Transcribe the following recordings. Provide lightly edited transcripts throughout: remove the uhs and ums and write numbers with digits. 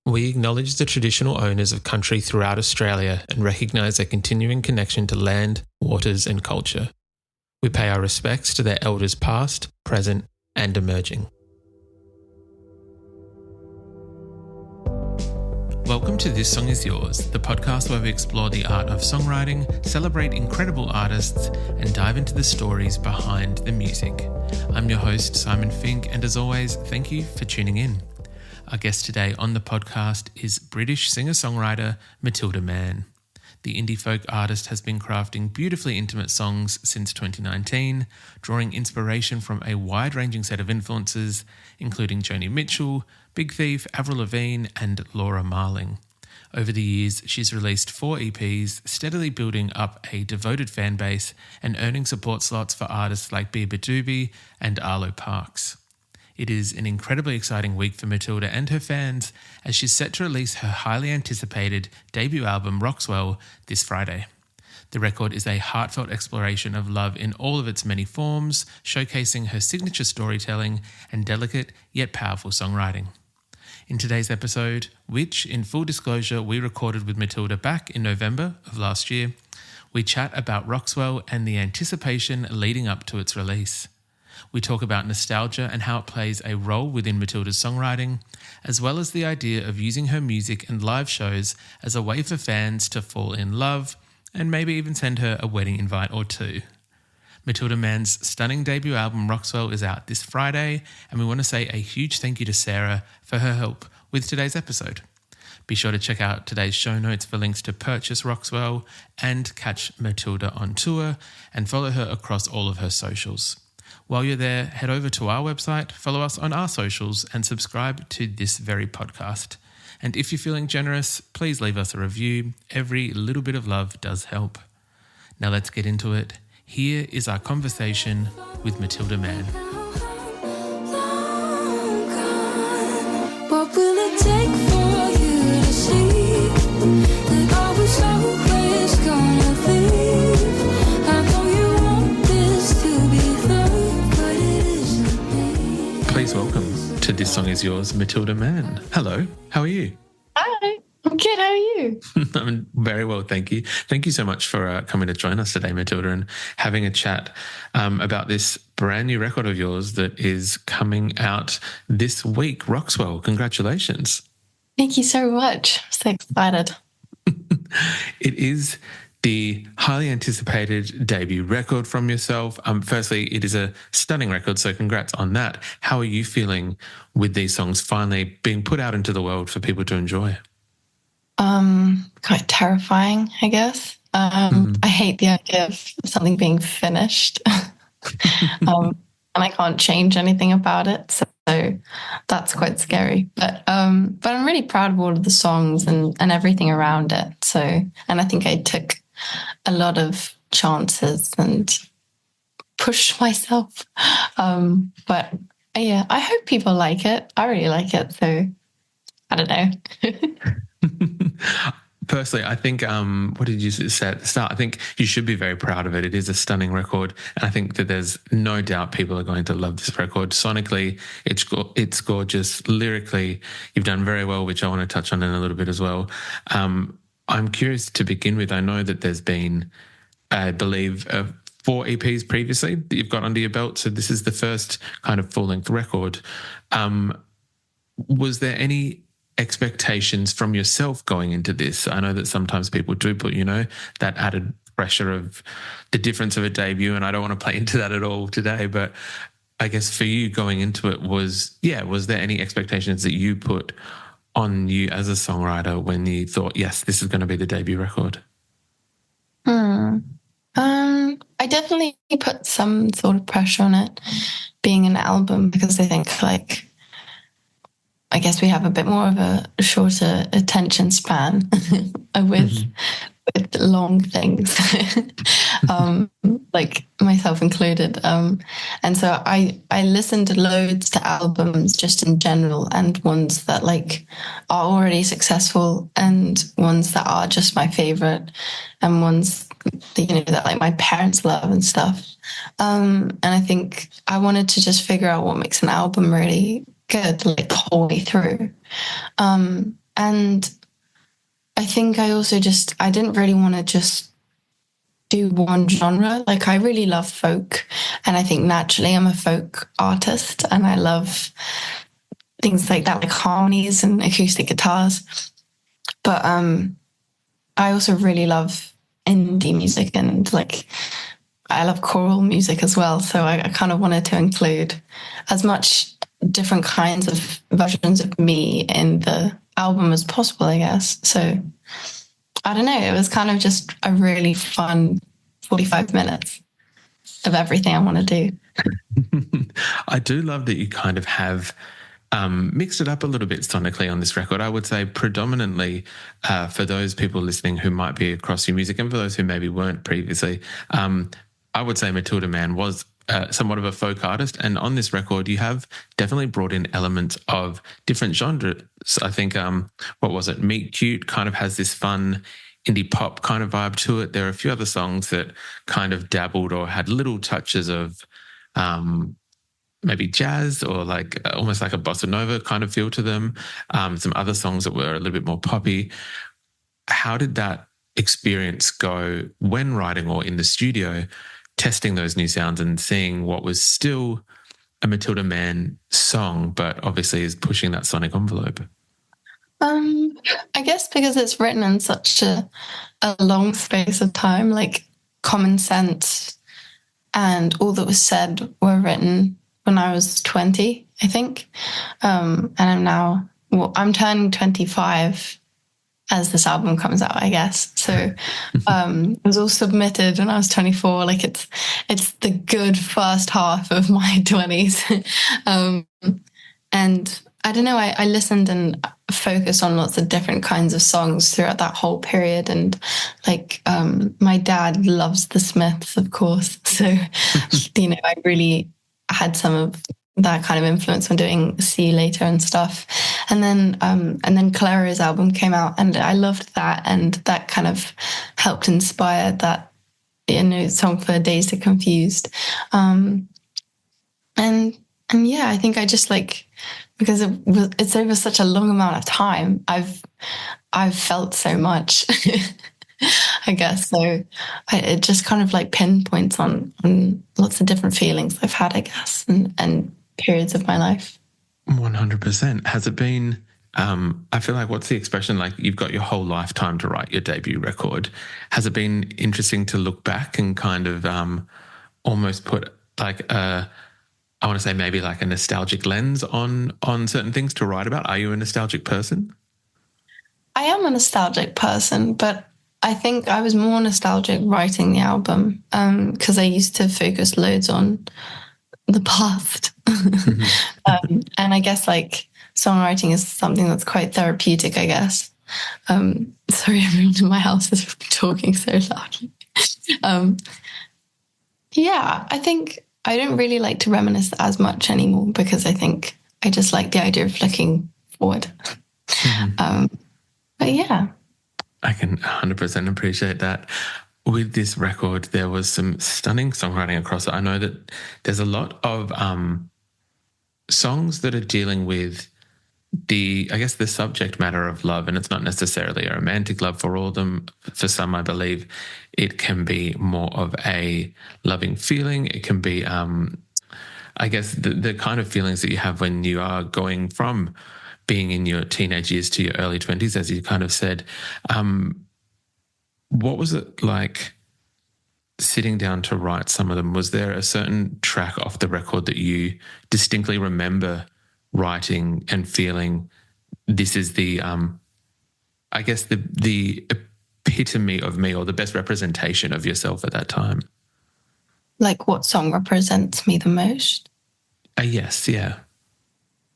We acknowledge the traditional owners of country throughout Australia and recognise their continuing connection to land, waters and culture. We pay our respects to their elders past, present and emerging. Welcome to This Song Is Yours, the podcast where we explore the art of songwriting, celebrate incredible artists and dive into the stories behind the music. I'm your host, Simon Fink, and as always, thank you for tuning in. Our guest today on the podcast is British singer-songwriter Matilda Mann. The indie folk artist has been crafting beautifully intimate songs since 2019, drawing inspiration from a wide-ranging set of influences, including Joni Mitchell, Big Thief, Avril Lavigne, and Laura Marling. Over the years, she's released 4 EPs, steadily building up a devoted fan base and earning support slots for artists like Beabadoobee and Arlo Parks. It is an incredibly exciting week for Matilda and her fans as she's set to release her highly anticipated debut album Roxwell this Friday. The record is a heartfelt exploration of love in all of its many forms, showcasing her signature storytelling and delicate yet powerful songwriting. In today's episode, which, in full disclosure, we recorded with Matilda back in November of last year, we chat about Roxwell and the anticipation leading up to its release. We talk about nostalgia and how it plays a role within Matilda's songwriting, as well as the idea of using her music and live shows as a way for fans to fall in love and maybe even send her a wedding invite or two. Matilda Mann's stunning debut album Roxwell is out this Friday, and we want to say a huge thank you to Sarah for her help with today's episode. Be sure to check out today's show notes for links to purchase Roxwell and catch Matilda on tour and follow her across all of her socials. While you're there, head over to our website, follow us on our socials and subscribe to this very podcast. And if you're feeling generous, please leave us a review. Every little bit of love does help. Now let's get into it. Here is our conversation with Matilda Mann. What will it take for you to see that I was always gonna leave? I know you want this to be fun, but it isn't me. Please welcome to This Song Is Yours, Matilda Mann. Hello, how are you? Hi, I'm good. How are you? I'm very well, thank you. Thank you so much for coming to join us today, Matilda, and having a chat about this brand new record of yours that is coming out this week, Roxwell. Congratulations. Thank you so much. I'm so excited. It is the highly anticipated debut record from yourself. Firstly, it is a stunning record, so congrats on that. How are you feeling with these songs finally being put out into the world for people to enjoy? Quite terrifying, I guess. I hate the idea of something being finished. And I can't change anything about it, so that's quite scary. But I'm really proud of all of the songs and everything around it. So, and I think I took a lot of chances and pushed myself. But yeah, I hope people like it. I really like it, so I don't know. Personally, I think, what did you say at the start? I think you should be very proud of it. It is a stunning record. And I think that there's no doubt people are going to love this record. Sonically, it's gorgeous. Lyrically, you've done very well, which I want to touch on in a little bit as well. I'm curious to begin with. I know that there's been, I believe, 4 EPs previously that you've got under your belt. So this is the first kind of full-length record. Was there any expectations from yourself going into this? I know that sometimes people do put, that added pressure of the difference of a debut, and I don't want to play into that at all today, but I guess for you going into it was there any expectations that you put on you as a songwriter when you thought, yes, this is going to be the debut record? I definitely put some sort of pressure on it being an album because I think I guess we have a bit more of a shorter attention span with long things, like myself included. And so I listened loads to albums just in general, and ones that are already successful, and ones that are just my favorite, and ones that my parents love and stuff. And I think I wanted to just figure out what makes an album really good, the whole way through. And I think I also I didn't really want to just do one genre. Like, I really love folk, and I think naturally I'm a folk artist, and I love things like that, like harmonies and acoustic guitars. But I also really love indie music, and like I love choral music as well. So I kind of wanted to include as much different kinds of versions of me in the album as possible, I guess. So I don't know, it was kind of just a really fun 45 minutes of everything I want to do. I do love that you kind of have mixed it up a little bit sonically on this record. I would say predominantly for those people listening who might be across your music, and for those who maybe weren't previously, I would say Matilda Mann was somewhat of a folk artist, and on this record you have definitely brought in elements of different genres. I think what was it, Meet Cute kind of has this fun indie pop kind of vibe to it. There are a few other songs that kind of dabbled or had little touches of maybe jazz or like almost like a bossa nova kind of feel to them. Some other songs that were a little bit more poppy. How did that experience go when writing or in the studio, testing those new sounds and seeing what was still a Matilda Mann song, but obviously is pushing that sonic envelope? I guess because it's written in such a long space of time, like Common Sense and All That Was Said were written when I was 20, I think. And I'm turning 25 as this album comes out, I guess. So it was all submitted when I was 24. Like it's the good first half of my 20s. And I don't know, I listened and focused on lots of different kinds of songs throughout that whole period. And like my dad loves the Smiths, of course. So, you know, I really had some of that kind of influence when doing See You Later and stuff. And then Clara's album came out, and I loved that, and that kind of helped inspire that, you know, song for Dazed and Confused. And yeah, I think I just like, because it's over such a long amount of time, I've felt so much, I guess. So it just kind of like pinpoints on lots of different feelings I've had, I guess, and periods of my life. 100%. Has it been, I feel like, what's the expression, like you've got your whole lifetime to write your debut record. Has it been interesting to look back and kind of almost put like I want to say maybe like a nostalgic lens on certain things to write about? Are you a nostalgic person? I am a nostalgic person, but I think I was more nostalgic writing the album because I used to focus loads on the past. Mm-hmm. And I guess like songwriting is something that's quite therapeutic, I guess. Sorry, everyone in my house is talking so loudly. Yeah, I think I don't really like to reminisce as much anymore because I think I just like the idea of looking forward. Mm-hmm. But yeah. I can 100% appreciate that. With this record, there was some stunning songwriting across it. I know that there's a lot of songs that are dealing with the subject matter of love, and it's not necessarily a romantic love for all of them. For some, I believe it can be more of a loving feeling. It can be, I guess, the kind of feelings that you have when you are going from being in your teenage years to your early 20s, as you kind of said. What was it like sitting down to write some of them? Was there a certain track off the record that you distinctly remember writing and feeling this is the, I guess, the epitome of me, or the best representation of yourself at that time? Like what song represents me the most? Yes, yeah.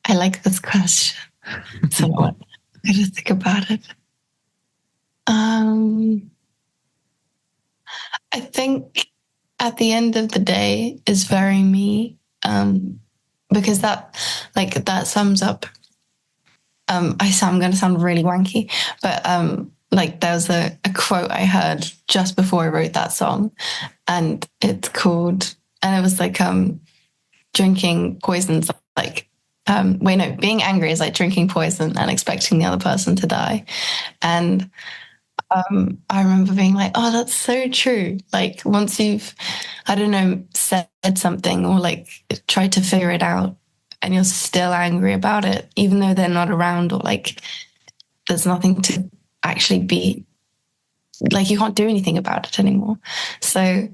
I like this question. So I gotta think about it. I think At the End of the Day is very me, because that sums up. I'm going to sound really wanky, but like there was a quote I heard just before I wrote that song, and it was like drinking poisons like being angry is like drinking poison and expecting the other person to die. And I remember being like, oh, that's so true. Like once you've, I don't know, said something or like tried to figure it out and you're still angry about it, even though they're not around or like there's nothing to actually be, like you can't do anything about it anymore. So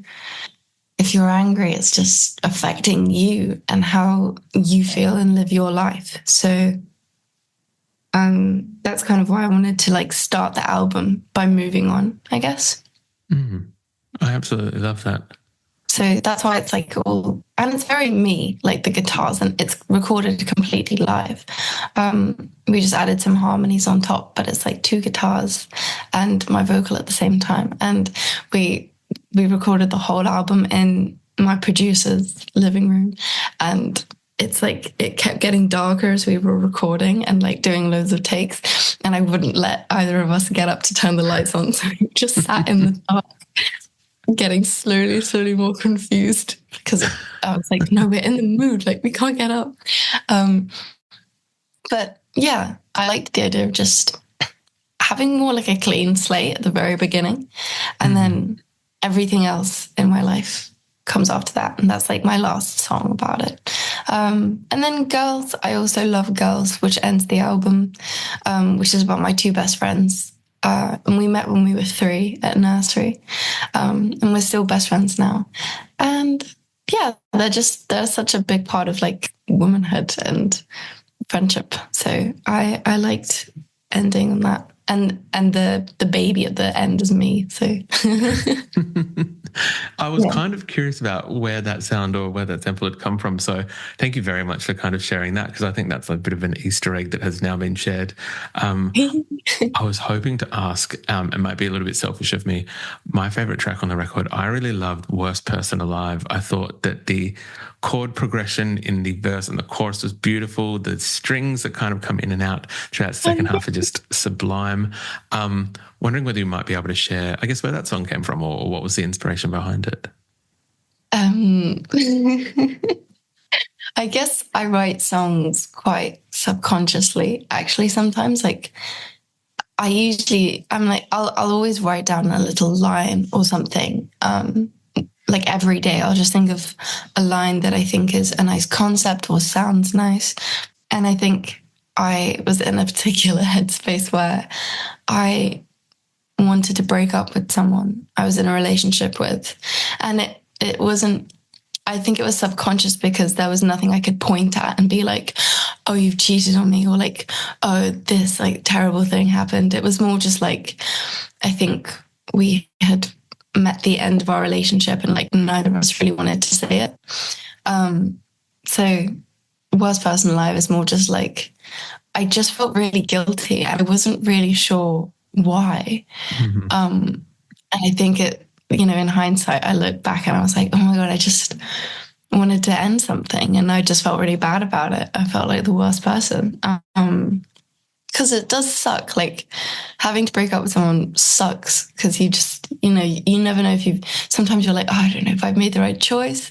if you're angry, it's just affecting you and how you feel and live your life. So that's kind of why I wanted to like start the album by moving on, I guess. I absolutely love that. So that's why it's like all, and it's very me, like the guitars, and it's recorded completely live. We just added some harmonies on top, but it's like 2 guitars and my vocal at the same time. And we recorded the whole album in my producer's living room, and it's like it kept getting darker as we were recording and like doing loads of takes, and I wouldn't let either of us get up to turn the lights on, so we just sat in the dark getting slowly more confused because I was like, no, we're in the mood, like we can't get up. But yeah, I liked the idea of just having more like a clean slate at the very beginning, and then everything else in my life comes after that, and that's like my last song about it. And then Girls, I also love Girls, which ends the album, which is about my 2 best friends, and we met when we were 3 at nursery, and we're still best friends now. And yeah, they're such a big part of like womanhood and friendship, so I liked ending on that. And the baby at the end is me. So I was kind of curious about where that sound or where that sample had come from. So thank you very much for kind of sharing that, because I think that's a bit of an Easter egg that has now been shared. I was hoping to ask, it might be a little bit selfish of me, my favourite track on the record, I really loved Worst Person Alive. I thought that the chord progression in the verse and the chorus was beautiful. The strings that kind of come in and out throughout the second half are just sublime. Wondering whether you might be able to share, I guess, where that song came from or what was the inspiration behind it? I guess I write songs quite subconsciously, actually, sometimes. Like, I'll always write down a little line or something. Like every day, I'll just think of a line that I think is a nice concept or sounds nice. And I think I was in a particular headspace where I wanted to break up with someone I was in a relationship with. And it wasn't, I think it was subconscious because there was nothing I could point at and be like, oh, you've cheated on me, or like, oh, this like terrible thing happened. It was more just like, I think we had met the end of our relationship and like neither of us really wanted to say it. So Worst Person Alive is more just like, I just felt really guilty. I wasn't really sure why. And I think it, in hindsight, I look back and I was like, oh my God, I just wanted to end something. And I just felt really bad about it. I felt like the worst person. Because it does suck. Like having to break up with someone sucks because you just, you never know sometimes you're like, oh, I don't know if I've made the right choice.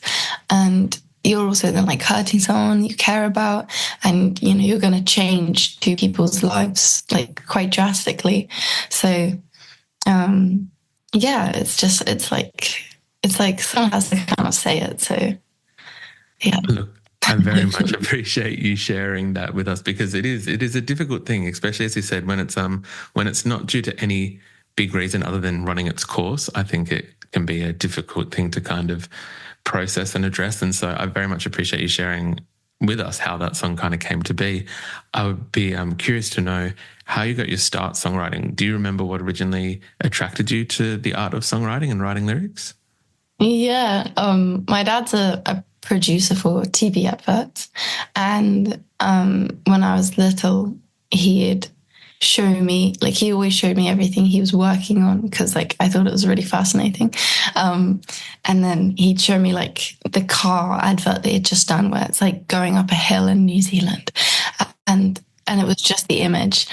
And you're also then like hurting someone you care about, and, you're going to change 2 people's lives like quite drastically. So, yeah, it's like someone has to kind of say it. So, yeah. Look, I very much appreciate you sharing that with us, because it is a difficult thing, especially as you said, when it's not due to any big reason other than running its course. I think it can be a difficult thing to kind of process and address. And so I very much appreciate you sharing with us how that song kind of came to be. I would be curious to know how you got your start songwriting. Do you remember what originally attracted you to the art of songwriting and writing lyrics? Yeah, my dad's a producer for TV adverts, and when I was little, he'd show me, like he always showed me everything he was working on because like I thought it was really fascinating. And then he'd show me like the car advert that he'd just done where it's like going up a hill in New Zealand, and it was just the image.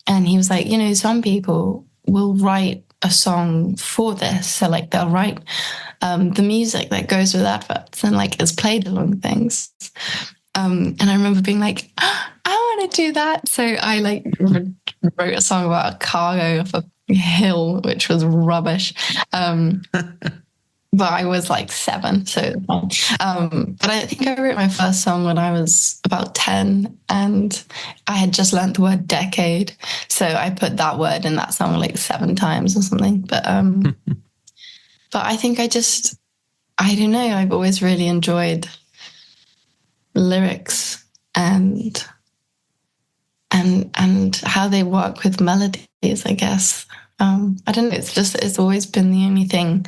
And he was like, some people will write a song for this, so like they'll write the music that goes with adverts and like is played along things. And I remember being like, I want to do that. So I like wrote a song about a cargo of a hill, which was rubbish. But I was like 7, so but I think I wrote my first song when I was about 10, and I had just learnt the word decade, so I put that word in that song like 7 times or something. But I think I don't know, I've always really enjoyed lyrics and how they work with melodies, I guess. I don't know, it's always been the only thing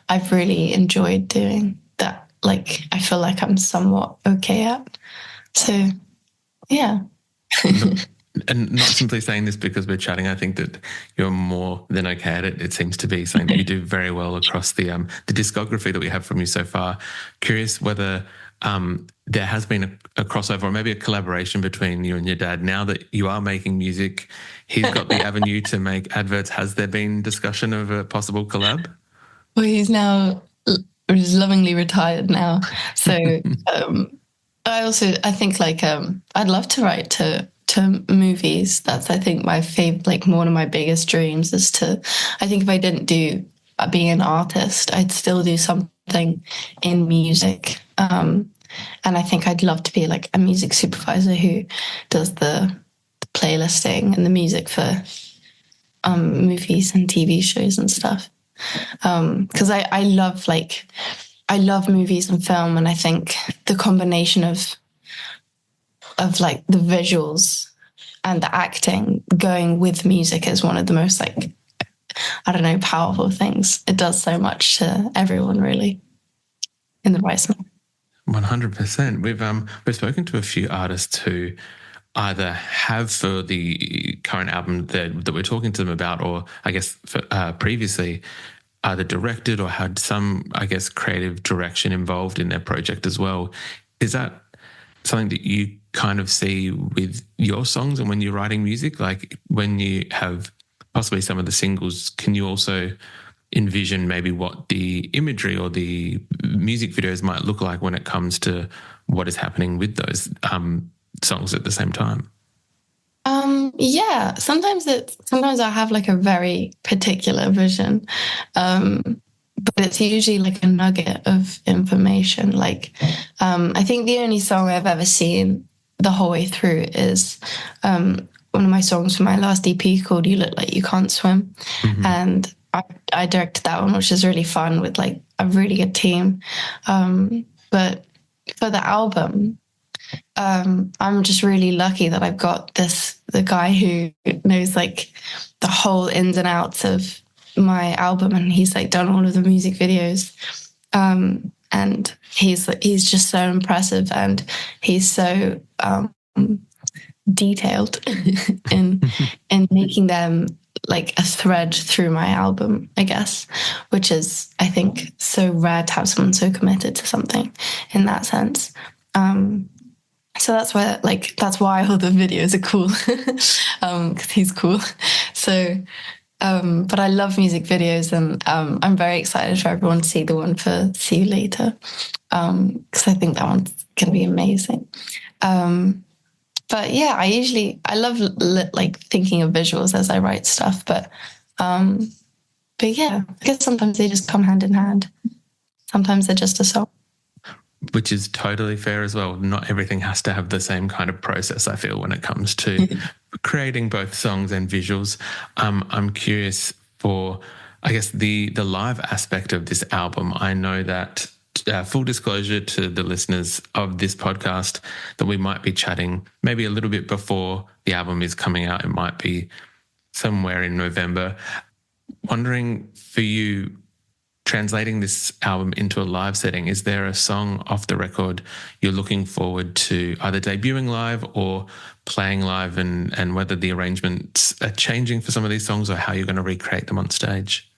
I've really enjoyed doing that, like, I feel like I'm somewhat okay at. So, yeah. And not simply saying this because we're chatting, I think that you're more than okay at it. It seems to be something that you do very well across the discography that we have from you so far. Curious whether there has been a crossover or maybe a collaboration between you and your dad. Now that you are making music, he's got the avenue to make adverts. Has there been discussion of a possible collab? Well, he's lovingly retired now. So I think like I'd love to write to movies. That's, I think, my favorite, like one of my biggest dreams is to, I think if I didn't do being an artist, I'd still do something in music. And I think I'd love to be like a music supervisor who does the playlisting and the music for movies and TV shows and stuff. Because I love movies and film, and I think the combination of like the visuals and the acting going with music is one of the most, like, I don't know, powerful things. It does so much to everyone, really, in the right song. 100%. We've spoken to a few artists who either have, for the current album that we're talking to them about, or I guess previously either directed or had some, I guess, creative direction involved in their project as well. Is that something that you kind of see with your songs and when you're writing music? Like when you have possibly some of the singles, can you also envision maybe what the imagery or the music videos might look like when it comes to what is happening with those songs at the same time? Yeah, sometimes I have like a very particular vision, but it's usually like a nugget of information. Like, I think the only song I've ever seen the whole way through is one of my songs from my last EP called "You Look Like You Can't Swim," and I directed that one, which is really fun with like a really good team. But for the album, I'm just really lucky that I've got the guy who knows like the whole ins and outs of my album, and he's like done all of the music videos. And he's just so impressive, and he's so detailed in making them like a thread through my album, I guess, which is, I think, so rare to have someone so committed to something in that sense. So that's why all the videos are cool, because he's cool. So, but I love music videos, and I'm very excited for everyone to see the one for "See You Later," because I think that one's going to be amazing. But yeah, I love like thinking of visuals as I write stuff, but yeah, I guess sometimes they just come hand in hand. Sometimes they're just a song. Which is totally fair as well. Not everything has to have the same kind of process, I feel, when it comes to creating both songs and visuals. I'm curious for, I guess, the live aspect of this album. I know that, full disclosure to the listeners of this podcast, that we might be chatting maybe a little bit before the album is coming out. It might be somewhere in November. Wondering for you, translating this album into a live setting, is there a song off the record you're looking forward to either debuting live or playing live, and whether the arrangements are changing for some of these songs or how you're going to recreate them on stage?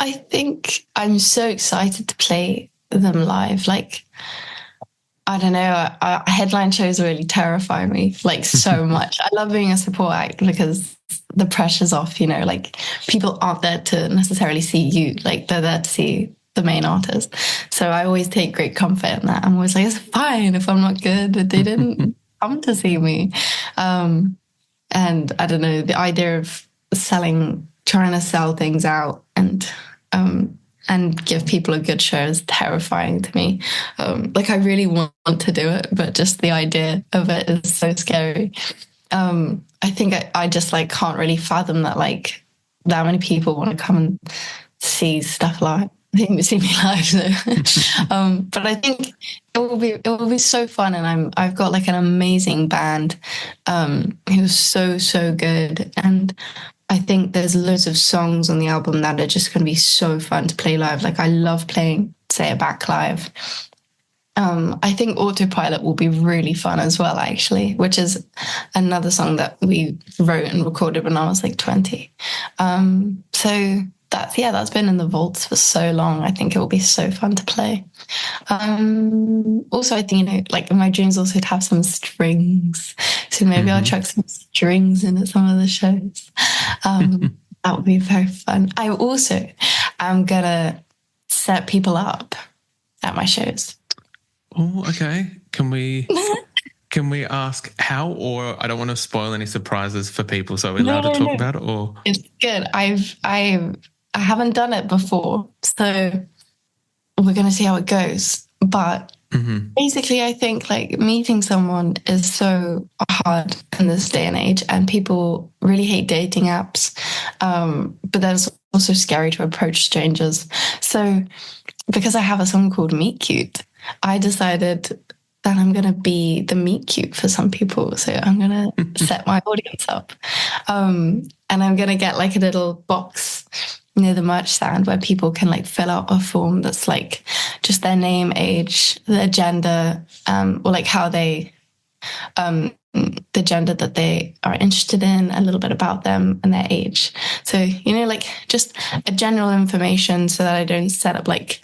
I think I'm so excited to play them live. Like, I don't know, headline shows really terrify me, like, so much. I love being a support act because the pressure's off, you know, like people aren't there to necessarily see you, like they're there to see the main artist. So I always take great comfort in that. I'm always like, it's fine if I'm not good. They didn't come to see me. And I don't know, the idea of trying to sell things out and give people a good show is terrifying to me. Like I really want to do it, but just the idea of it is so scary. I think I just like can't really fathom that like that many people want to come and see stuff live. They haven't seen me live though. But I think it will be so fun, and I've got like an amazing band who's so good, and I think there's loads of songs on the album that are just going to be so fun to play live. Like I love playing Say It Back live. I think Autopilot will be really fun as well, actually, which is another song that we wrote and recorded when I was like 20. So that's been in the vaults for so long. I think it will be so fun to play. Also, I think, you know, like my dreams also to have some strings. So maybe I'll chuck some strings in at some of the shows. That would be very fun. I also am going to set people up at my shows. Oh, okay. Can we ask how, or I don't want to spoil any surprises for people, so are we allowed to talk about it? Or it's good. I haven't done it before, so we're going to see how it goes. But basically, I think like meeting someone is so hard in this day and age, and people really hate dating apps. But then it's also scary to approach strangers. So because I have a song called Meet Cute, I decided that I'm going to be the meet cute for some people. So I'm going to set my audience up. And I'm going to get like a little box near the merch stand where people can like fill out a form that's like just their name, age, their gender, or like how they, the gender that they are interested in, a little bit about them and their age. So, you know, like just a general information so that I don't set up like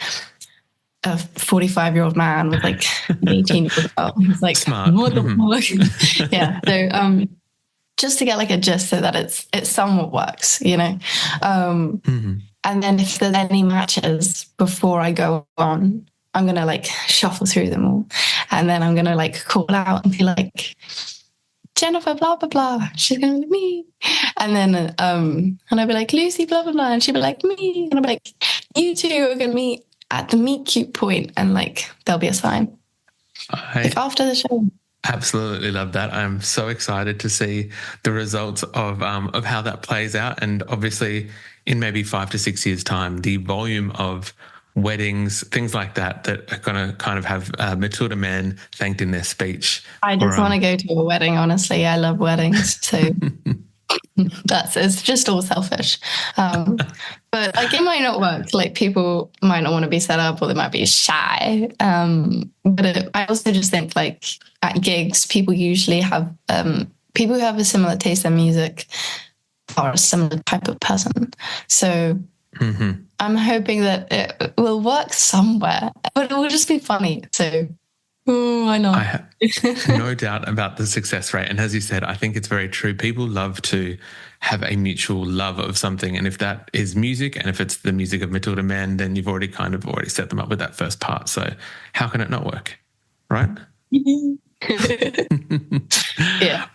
a 45-year-old man with like an 18-year-old girl who's like, smart. What the fuck? Yeah. So just to get like a gist so that it somewhat works, you know. And then if there's any matches before I go on, I'm gonna like shuffle through them all, and then I'm gonna like call out and be like, Jennifer, blah blah blah, she's gonna be me. And then and I'll be like, Lucy, blah blah blah, and she'll be like, me. And I'll be like, you two are gonna meet at the meet cute point, and like there'll be a sign like after the show. Absolutely love that. I'm so excited to see the results of how that plays out, and obviously in maybe 5 to 6 years' time, the volume of weddings, things like that are going to kind of have Matilda Mann thanked in their speech. I just want to go to a wedding, honestly. I love weddings, so it's just all selfish. But like it might not work. Like people might not want to be set up, or they might be shy. But I also just think like at gigs, people usually have people who have a similar taste in music are a similar type of person. So I'm hoping that it will work somewhere, but it will just be funny. So why not? I have no doubt about the success rate. And as you said, I think it's very true. People love to have a mutual love of something. And if that is music, and if it's the music of Matilda Mann, then you've already set them up with that first part. So how can it not work? Right? Yeah.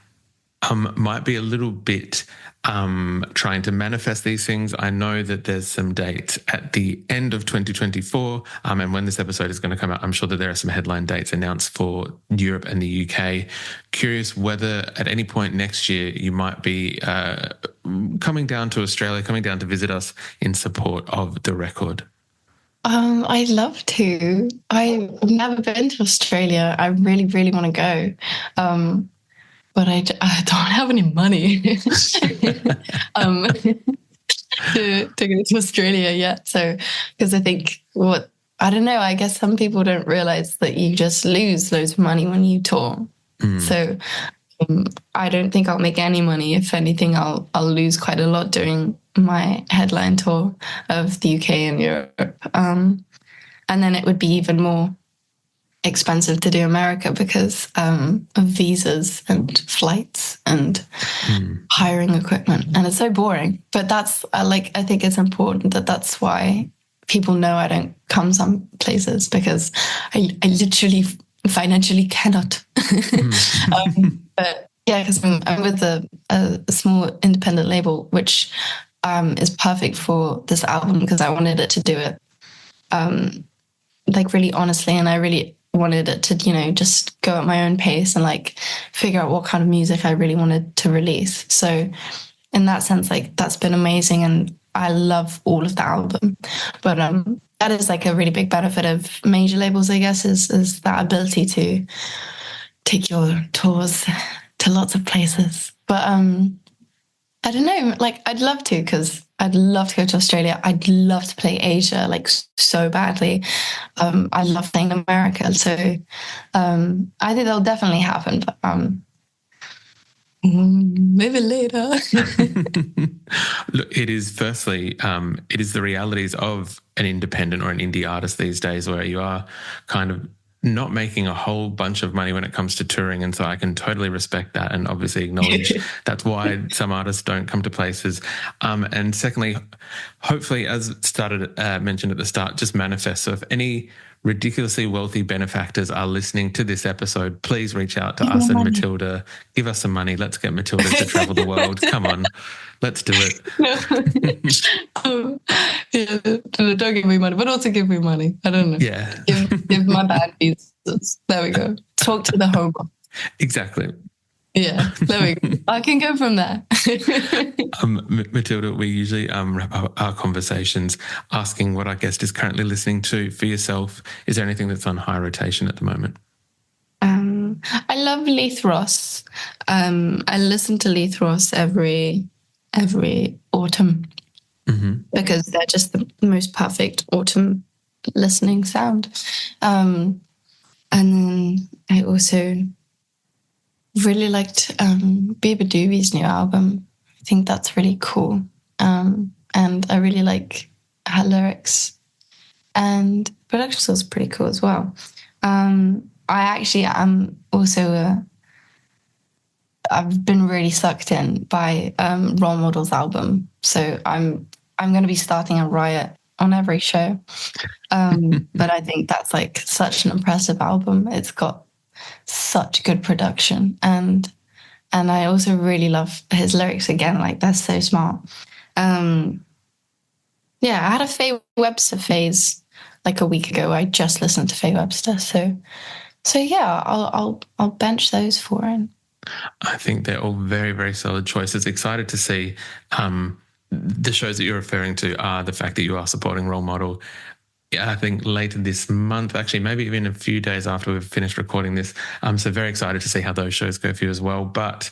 Might be a little bit trying to manifest these things. I know that there's some dates at the end of 2024, and when this episode is going to come out, I'm sure that there are some headline dates announced for Europe and the UK. Curious whether at any point next year you might be coming down to Australia, coming down to visit us in support of the record. I'd love to. I've never been to Australia. I really, really want to go. But I don't have any money to go to Australia yet. So, because I think I don't know, I guess some people don't realize that you just lose loads of money when you tour. So I don't think I'll make any money. If anything, I'll lose quite a lot doing my headline tour of the UK and Europe. And then it would be even more expensive to do America because of visas and flights and hiring equipment, and it's so boring. But that's I think it's important that's why people know I don't come some places because I literally financially cannot. But yeah, because I'm with a small independent label, which is perfect for this album because I wanted it to do it like really honestly, and I really wanted it to, you know, just go at my own pace and like figure out what kind of music I really wanted to release. So in that sense, like that's been amazing, and I love all of the album. But that is like a really big benefit of major labels, I guess, is that ability to take your tours to lots of places. But I don't know, like I'd love to, because I'd love to go to Australia. I'd love to play Asia, like so badly. I love playing America. So I think that'll definitely happen, but maybe later. Look, it is firstly, it is the realities of an independent or an indie artist these days, where you are kind of not making a whole bunch of money when it comes to touring. And so I can totally respect that and obviously acknowledge that's why some artists don't come to places. And secondly, hopefully, as mentioned at the start, just manifest. So if any ridiculously wealthy benefactors are listening to this episode, please reach out to us and Matilda. Give us some money. Let's get Matilda to travel the world. Come on, let's do it. Yeah, don't give me money, but also give me money. I don't know. Yeah. Give my bad visas. There we go. Talk to the home. Exactly. Yeah, there we go. I can go from there. Matilda, we usually wrap up our conversations asking what our guest is currently listening to. For yourself, is there anything that's on high rotation at the moment? I love Leith Ross. I listen to Leith Ross every autumn because they're just the most perfect autumn listening sound. And then I also really liked Beabadoobee's new album. I think that's really cool. And I really like her lyrics. And production skills pretty cool as well. I actually am also I've been really sucked in by Role Model's album. So I'm going to be starting a riot on every show. But I think that's like such an impressive album. It's got such good production, and I also really love his lyrics again. Like they're so smart. Yeah, I had a Faye Webster phase like a week ago. I just listened to Faye Webster, so yeah, I'll bench those four in. I think they're all very, very solid choices. Excited to see the shows that you're referring to are the fact that you are supporting Role Model. I think later this month, actually, maybe even a few days after we've finished recording this. So very excited to see how those shows go for you as well. But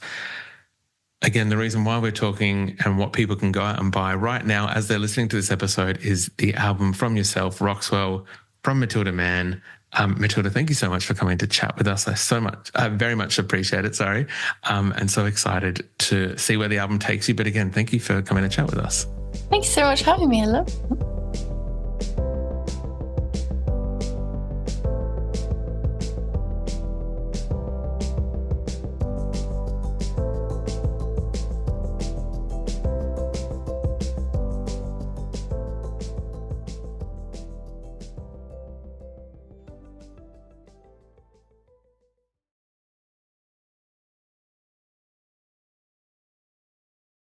again, the reason why we're talking and what people can go out and buy right now as they're listening to this episode is the album from yourself, Roxwell, from Matilda Mann. Matilda, thank you so much for coming to chat with us. I very much appreciate it, and so excited to see where the album takes you. But again, thank you for coming to chat with us. Thanks so much for having me. I love it.